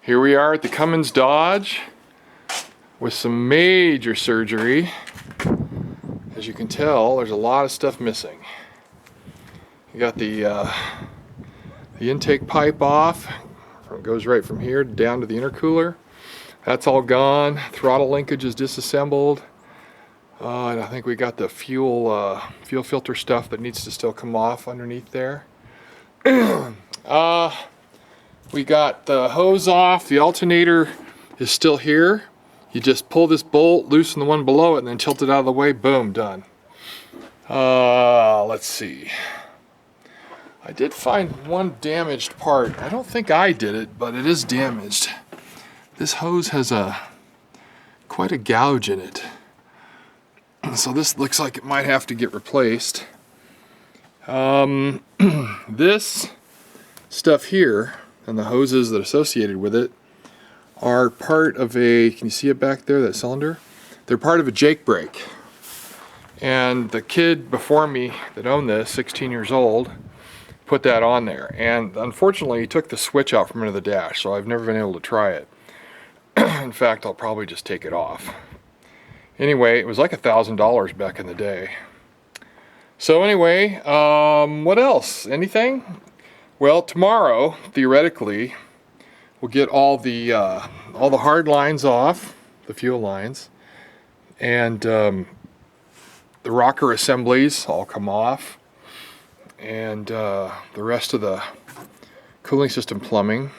Here we are at the Cummins Dodge with some major surgery. As you can tell, there's a lot of stuff missing. You got the intake pipe off. It goes right from here down to the intercooler. That's all gone. Throttle linkage is disassembled. And I think we got the fuel filter stuff that needs to still come off underneath there. We got the hose off. The alternator is still here. You just pull this bolt, loosen the one below it, and then tilt it out of the way. Boom, done. Let's see. I did find one damaged part. I don't think I did it, but it is damaged. This hose has quite a gouge in it. So this looks like it might have to get replaced. This stuff here and the hoses that are associated with it are part of a, can you see it back there, that cylinder? They're part of a Jake brake. And the kid before me that owned this, 16 years old, put that on there. And unfortunately, he took the switch out from under the dash, so I've never been able to try it. In fact, I'll probably just take it off. Anyway, it was like $1,000 back in the day. So anyway, what else? Anything? Well, tomorrow, theoretically, we'll get all the hard lines off, the fuel lines, and the rocker assemblies all come off, and the rest of the cooling system plumbing.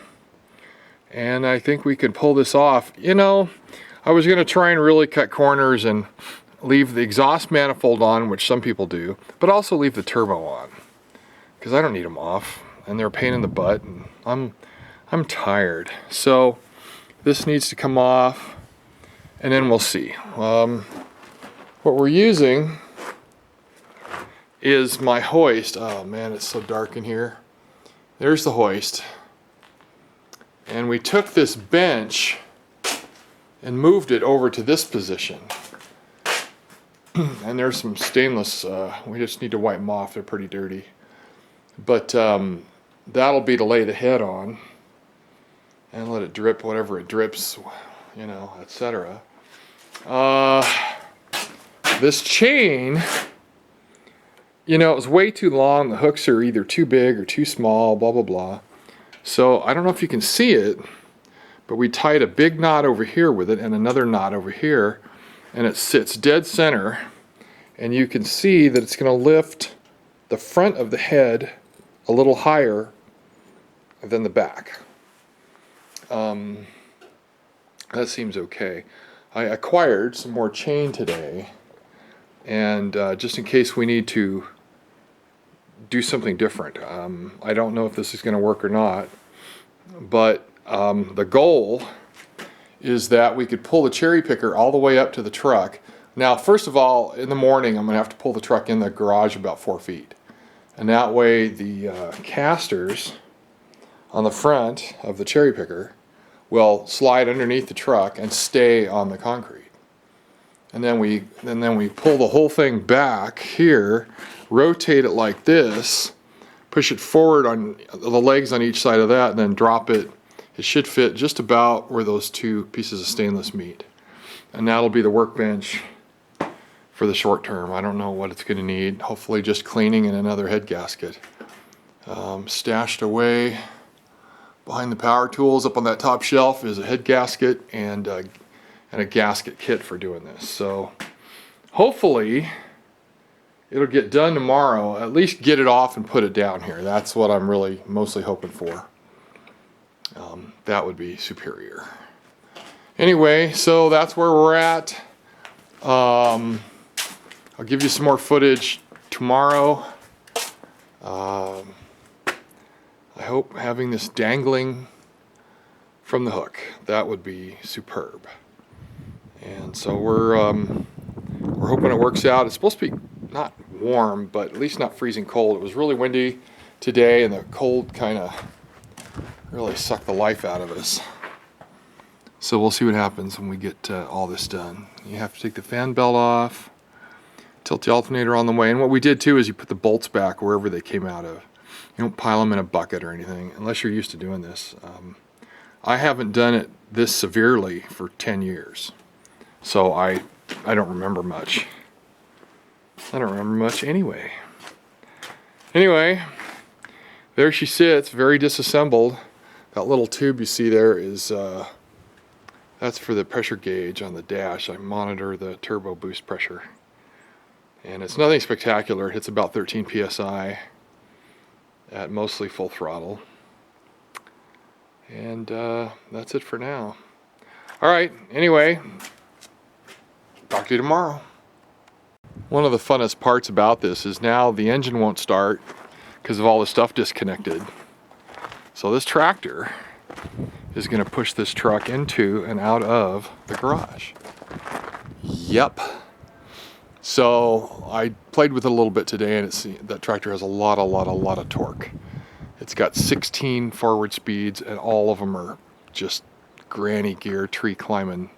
And I think we can pull this off. You know, I was going to try and really cut corners and leave the exhaust manifold on, which some people do, but also leave the turbo on, because I don't need them off, and they're a pain in the butt, and I'm tired. So this needs to come off, and then we'll see. What we're using is my hoist. Oh man, it's so dark in here. There's the hoist. And we took this bench and moved it over to this position. And there's some stainless, we just need to wipe them off, they're pretty dirty. But that'll be to lay the head on and let it drip whatever it drips, you know, etc. This chain, you know, it was way too long. The hooks are either too big or too small, blah, blah, blah. So I don't know if you can see it, but we tied a big knot over here with it and another knot over here, and it sits dead center, and you can see that it's going to lift the front of the head a little higher than the back. That seems okay. I acquired some more chain today, and just in case we need to do something different. I don't know if this is going to work or not, but the goal is that we could pull the cherry picker all the way up to the truck. Now, first of all, in the morning, I'm going to have to pull the truck in the garage about 4 feet. And that way the casters on the front of the cherry picker will slide underneath the truck and stay on the concrete. And then we pull the whole thing back here, rotate it like this, push it forward on the legs on each side of that, and then drop it. It should fit just about where those two pieces of stainless meet. And that'll be the workbench for the short term. I don't know what it's going to need. Hopefully just cleaning and another head gasket. Stashed away behind the power tools up on that top shelf is a head gasket and a gasket kit for doing this. So hopefully it'll get done tomorrow. At least get it off and put it down here. That's what I'm really mostly hoping for. That would be superior. Anyway, so that's where we're at. I'll give you some more footage tomorrow. I hope having this dangling from the hook, that would be superb. And so we're hoping it works out. It's supposed to be not warm, but at least not freezing cold. It was really windy today, and the cold kind of really sucked the life out of us. So we'll see what happens when we get all this done. You have to take the fan belt off, tilt the alternator on the way, and what we did too is you put the bolts back wherever they came out of. You don't pile them in a bucket or anything, unless you're used to doing this. I haven't done it this severely for 10 years. So I don't remember much. I don't remember much anyway. Anyway, there she sits, very disassembled. That little tube you see there is, that's for the pressure gauge on the dash. I monitor the turbo boost pressure. And it's nothing spectacular. It hits about 13 psi at mostly full throttle. And that's it for now. All right, anyway, talk to you tomorrow. One of the funnest parts about this is now the engine won't start because of all the stuff disconnected. So this tractor is going to push this truck into and out of the garage. Yep. So I played with it a little bit today, and that tractor has a lot of torque. It's got 16 forward speeds, and all of them are just granny gear, tree climbing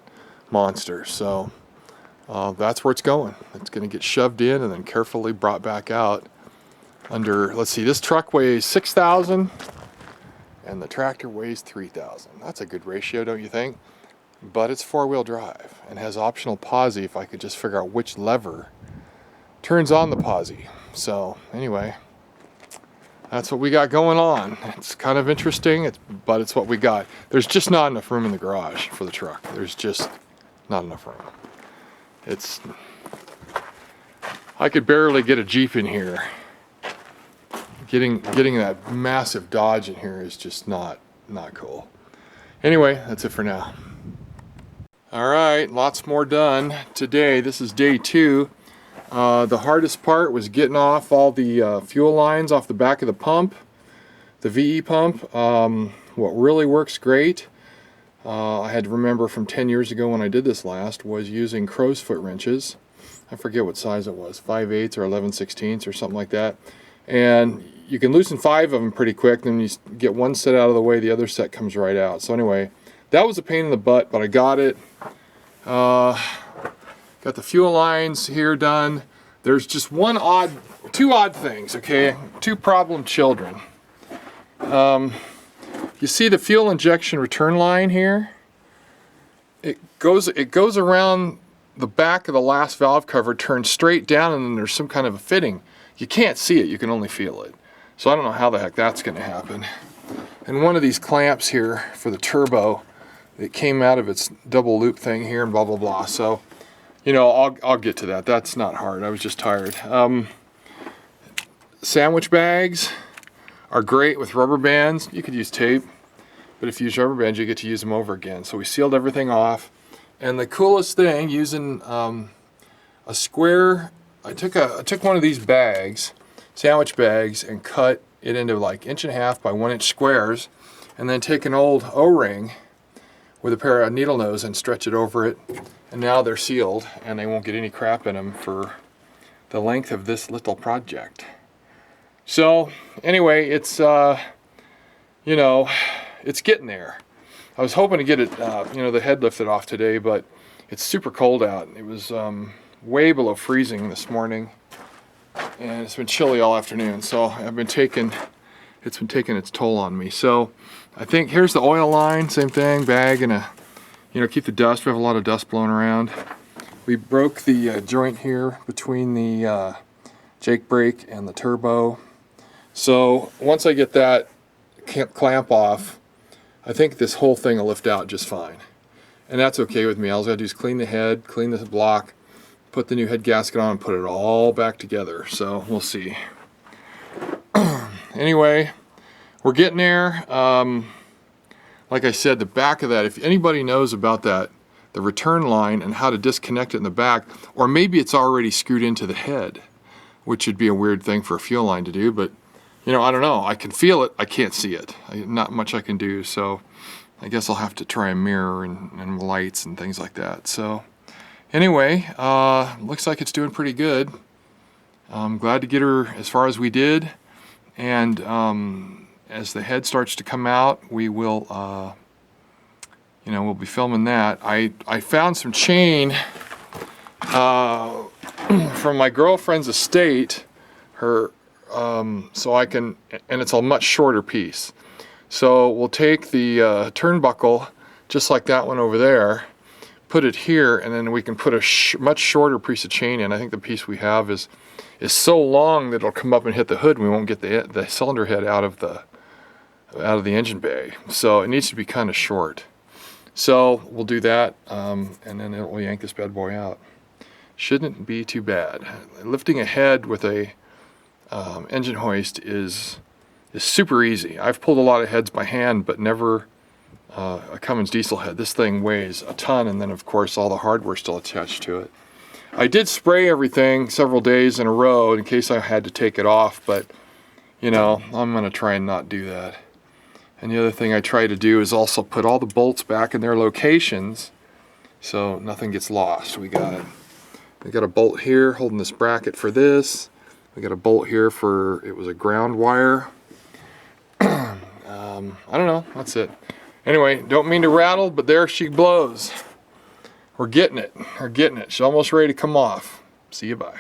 monsters. So that's where it's going. It's going to get shoved in and then carefully brought back out under, let's see, this truck weighs 6,000 and the tractor weighs 3,000. That's a good ratio, don't you think? But it's four-wheel drive and has optional posi if I could just figure out which lever turns on the posi. So anyway, that's what we got going on. It's kind of interesting, but it's what we got. There's just not enough room in the garage for the truck. There's just not enough room. I could barely get a Jeep in here. Getting that massive Dodge in here is just not cool. Anyway, that's it for now. All right, lots more done today. This is day 2. The hardest part was getting off all the fuel lines off the back of the pump, the VE pump. What really works great, I had to remember from 10 years ago when I did this last, was using crow's foot wrenches. I forget what size it was, 5/8 or 11/16 or something like that. And you can loosen 5 of them pretty quick, then you get one set out of the way, the other set comes right out. So anyway, that was a pain in the butt, but I got it. Got the fuel lines here done. There's just two odd things, okay? Two problem children. You see the fuel injection return line here? It goes around the back of the last valve cover, turns straight down, and then there's some kind of a fitting. You can't see it, you can only feel it. So I don't know how the heck that's going to happen. And one of these clamps here for the turbo, it came out of its double loop thing here and blah blah blah. So, you know, I'll get to that. That's not hard. I was just tired. Sandwich bags are great with rubber bands. You could use tape, but if you use rubber bands, you get to use them over again. So we sealed everything off. And the coolest thing, using a square, I took one of these bags, sandwich bags, and cut it into like 1.5 by 1 inch squares, and then take an old O-ring with a pair of needle nose and stretch it over it, and now they're sealed and they won't get any crap in them for the length of this little project. So anyway, it's you know, it's getting there. I was hoping to get it you know, the head lifted off today, but it's super cold out. It was way below freezing this morning, and it's been chilly all afternoon, so it's been taking its toll on me. So I think here's the oil line, same thing, bag and keep the dust. We have a lot of dust blowing around. We broke the joint here between the Jake brake and the turbo. So once I get that clamp off, I think this whole thing will lift out just fine. And that's okay with me. All I gotta do is clean the head, clean the block, put the new head gasket on, and put it all back together. So we'll see. Anyway, we're getting there. Like I said, the back of that, if anybody knows about that, the return line and how to disconnect it in the back, or maybe it's already screwed into the head, which would be a weird thing for a fuel line to do, but you know, I don't know. I can feel it, I can't see it. Not much I can do, so I guess I'll have to try a mirror and lights and things like that. So anyway, looks like it's doing pretty good. I'm glad to get her as far as we did, and as the head starts to come out, we will we'll be filming that. I found some chain from my girlfriend's estate, so I can, and it's a much shorter piece. So we'll take the turnbuckle, just like that one over there, put it here, and then we can put a much shorter piece of chain in. I think the piece we have is so long that it'll come up and hit the hood, and we won't get the cylinder head out of the engine bay. So it needs to be kind of short. So we'll do that, and then we'll yank this bad boy out. Shouldn't be too bad. Lifting a head with a engine hoist is super easy. I've pulled a lot of heads by hand, but never a Cummins diesel head. This thing weighs a ton, and then of course all the hardware still attached to it. I did spray everything several days in a row in case I had to take it off, but you know, I'm going to try and not do that. And the other thing I try to do is also put all the bolts back in their locations so nothing gets lost. We got a bolt here holding this bracket for this. We got a bolt here for, it was a ground wire. I don't know, that's it. Anyway, don't mean to rattle, but there she blows. We're getting it. She's almost ready to come off. See you, bye.